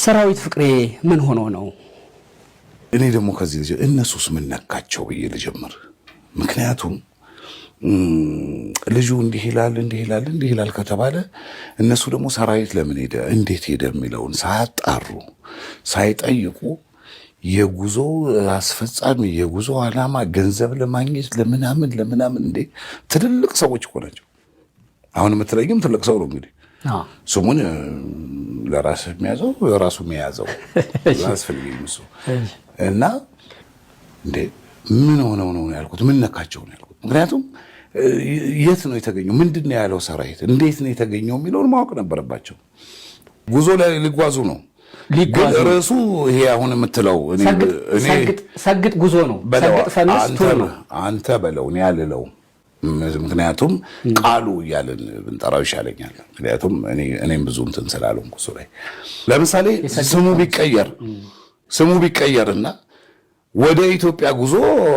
ሰራዊት ፍቅሬ ምን ሆኖ ነው? እኔ ደግሞ ከዚህ ልጅ እነሱስ ምን ነካቸው ብዬ ልጀምር። ምክንያቱም ልጁ እንዲህ ይላል ከተባለ እነሱ ደግሞ ሰራዊት ለምን ሄደ እንዴት ሄደ የሚለውን ሳያጣሩ ሳይጠይቁ የጉዞ አስፈጻሚ የጉዞ ዓላማ ገንዘብ ለማግኘት ለምናምን እንዴ ትልልቅ ሰዎች እኮ ናቸው። አሁን የምትለኝም ትልቅ ሰው ነው እንግዲህ ስሙን ለራስ የሚያዘው ራሱ የሚያዘው ያስፈልግም እሱ እና እንዴ ምን ሆነው ነው ያልኩት። ምን ነካቸው ነው ያልኩት። ምክንያቱም የት ነው የተገኘው? ምንድን ነው ያለው ሰራዊት? እንዴት ነው የተገኘው የሚለውን ማወቅ ነበረባቸው። ጉዞ ላይ ሊጓዙ ነው። ርዕሱ ይሄ አሁን የምትለው ሰግጥ ጉዞ ነው። ሰግጥ ፈንስ ቱር ነው። አንተ በለው እኔ አልለው። ምክንያቱም ቃሉ እያልን ብንጠራው ይሻለኛል። ምክንያቱም እኔም ብዙ እንትን ስላልሆንኩ እሱ ላይ ለምሳሌ ስሙ ቢቀየርና ወደ ኢትዮጵያ ጉዞ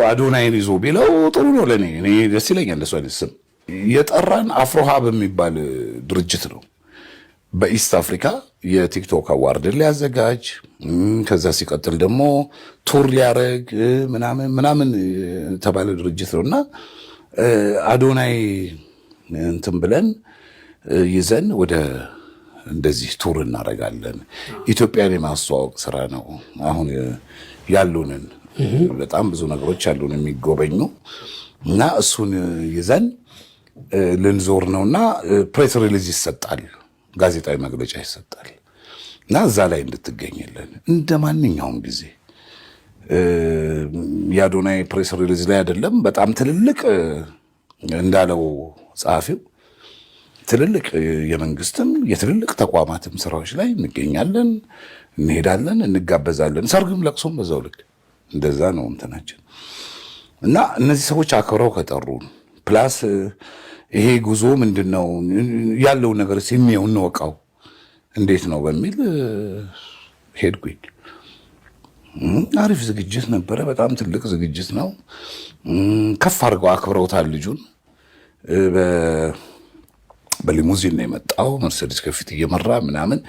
አዶናይን ይዞ ቢለው ጥሩ ነው ለኔ። እኔ ደስ ይለኛል እንደሱ አይነት ስም። የጠራን አፍሮሃብ የሚባል ድርጅት ነው በኢስት አፍሪካ የቲክቶክ አዋርድን ሊያዘጋጅ ከዛ ሲቀጥል ደግሞ ቱር ሊያረግ ምናምን ተባለ ድርጅት ነውና አዶናይ እንትን ብለን ይዘን ወደ እንደዚህ ቱር እናረጋለን። ኢትዮጵያን የማስተዋወቅ ስራ ነው። አሁን ያሉንን በጣም ብዙ ነገሮች አሉን የሚጎበኙ እና እሱን ይዘን ልንዞር ነውና ፕሬስ ሪሊዝ ይሰጣል፣ ጋዜጣዊ መግለጫ ይሰጣል እና እዛ ላይ እንድትገኝልን እንደ ማንኛውም ጊዜ የአዶናይ ፕሬስ ሪሊዝ ላይ አይደለም። በጣም ትልልቅ እንዳለው ጸሐፊው ትልልቅ የመንግስትም የትልልቅ ተቋማትም ስራዎች ላይ እንገኛለን፣ እንሄዳለን፣ እንጋበዛለን። ሰርግም ለቅሶም በዛው ልክ እንደዛ ነው እንትናችን እና እነዚህ ሰዎች አክብረው ከጠሩን ፕላስ ይሄ ጉዞ ምንድነው ያለው ነገር ሲሚው እንወቃው እንዴት ነው በሚል ሄድኩኝ። አሪፍ ዝግጅት ነበረ። በጣም ትልቅ ዝግጅት ነው። ከፍ አድርገው አክብረውታል ልጁን። በሊሙዚን ነው የመጣው፣ መርሴዲስ ከፊት እየመራ ምናምን።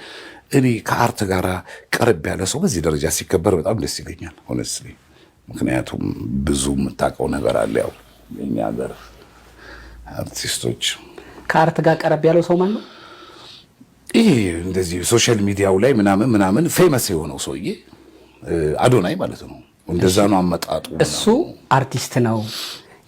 እኔ ከአርት ጋር ቀረብ ያለ ሰው በዚህ ደረጃ ሲከበር በጣም ደስ ይለኛል ሆነስሊ። ምክንያቱም ብዙ የምታውቀው ነገር አለ። ያው የኛ ሀገር አርቲስቶች ከአርት ጋር ቀረብ ያለው ሰው ማለት ነው ይሄ እንደዚህ ሶሻል ሚዲያው ላይ ምናምን ፌመስ የሆነው ሰውዬ አዶናይ ማለት ነው። እንደዛ ነው አመጣጡ። እሱ አርቲስት ነው፣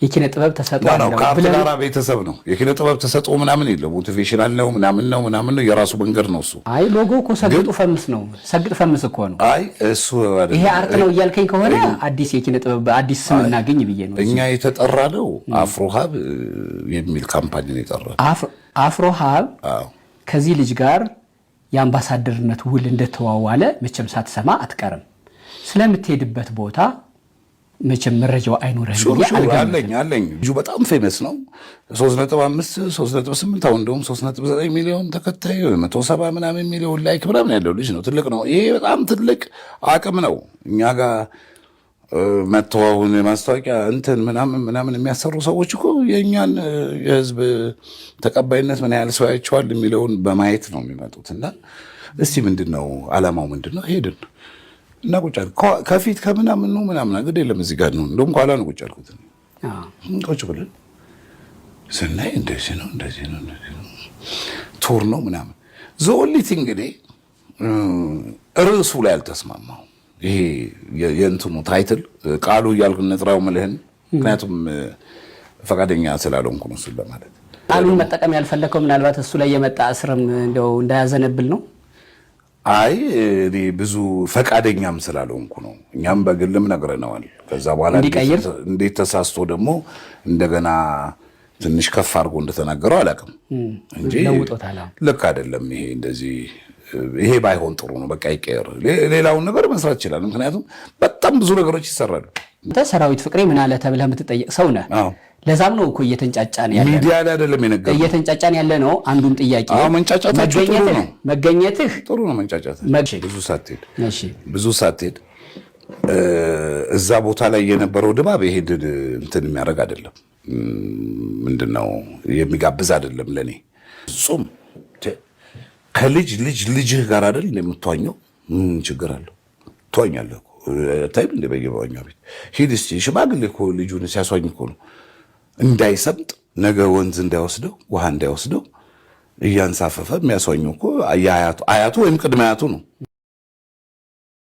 የኪነ ጥበብ ተሰጥኦ ነው። ከአርት ጋር ቤተሰብ ነው። የኪነ ጥበብ ተሰጥኦ ምናምን የለም። ሞቲቬሽናል ነው ምናምን ነው የራሱ መንገድ ነው እሱ። አይ ሎጎ እኮ ሰግጡ ፈምስ ነው። ሰግጥ ፈምስ እኮ ነው። አይ እሱ ይሄ አርት ነው እያልከኝ ከሆነ አዲስ የኪነ ጥበብ አዲስ ስም እናገኝ ብዬ ነው። እኛ የተጠራነው አፍሮሃብ የሚል ካምፓኒ ነው የጠራነው። አፍሮሃብ ከዚህ ልጅ ጋር የአምባሳደርነት ውል እንደተዋዋለ መቼም ሳትሰማ አትቀርም። ስለምትሄድበት ቦታ መቼም መረጃው አይኖርህም። አለኝ ልጁ በጣም ፌመስ ነው። 3.5 3.8 አሁን እንደውም 3.9 ሚሊዮን ተከታይ 170 ምናምን ሚሊዮን ላይክ ምናምን ያለው ልጅ ነው። ትልቅ ነው። ይሄ በጣም ትልቅ አቅም ነው። እኛ ጋር መተዋውን ማስታወቂያ እንትን ምናምን የሚያሰሩ ሰዎች እኮ የእኛን የህዝብ ተቀባይነት ምን ያህል ሰው ያቸዋል የሚለውን በማየት ነው የሚመጡት። እና እስቲ ምንድነው አላማው ምንድነው? ሄድን እና ቁጭ አልኩ። ከፊት ከምናምን ነው ምናምን እንግዲህ የለም እዚህ ጋር ነው እንደውም ኋላ ነው ቁጭ አልኩት። ቁጭ ብለን ስናይ እንደዚህ ነው ቱር ነው ምናምን ዞሊት እንግዲህ ርዕሱ ላይ አልተስማማው። ይሄ የእንትኑ ታይትል ቃሉ እያልኩ ነጥራው መልህን ምክንያቱም ፈቃደኛ ስላልሆንኩ ነው እሱን ለማለት። ቃሉን መጠቀም ያልፈለከው ምናልባት እሱ ላይ የመጣ እስርም እንደው እንዳያዘነብል ነው። አይ እኔ ብዙ ፈቃደኛም ስላልሆንኩ ነው። እኛም በግልም ነግረነዋል። ከዛ በኋላ እንዴት ተሳስቶ ደግሞ እንደገና ትንሽ ከፍ አድርጎ እንደተናገረው አላውቅም እንጂ ልክ አይደለም ይሄ እንደዚህ ይሄ ባይሆን ጥሩ ነው። በቃ ይቀር፣ ሌላውን ነገር መስራት ይችላል። ምክንያቱም በጣም ብዙ ነገሮች ይሰራሉ። አንተ ሰራዊት ፍቅሬ ምን አለ ተብለህ የምትጠየቅ ሰው ነህ። ለዛም ነው እኮ እየተንጫጫን ያለ ሚዲያ ላይ አይደለም የነገርኩህ። እየተንጫጫን ያለ ነው አንዱም ጥያቄ። መንጫጫታችሁ ጥሩ ነው፣ መገኘትህ ጥሩ ነው። መንጫጫታችሁ ብዙ ሳትሄድ እዛ ቦታ ላይ የነበረው ድባብ ይሄድን እንትን የሚያደርግ አይደለም። ምንድነው የሚጋብዝ አይደለም ለኔ ጹም ከልጅህ ጋር አይደል እንደምትዋኘው ምን ችግር አለው? ትዋኛለህ እኮ ታይም እንደ በየዋኛው ቤት ሂድ እስቲ። ሽማግሌ እኮ ልጁን ሲያስዋኝ እኮ ነው እንዳይሰምጥ፣ ነገ ወንዝ እንዳይወስደው፣ ውሃ እንዳይወስደው እያንሳፈፈ የሚያስዋኘው እኮ አያቱ ወይም ቅድመ አያቱ ነው።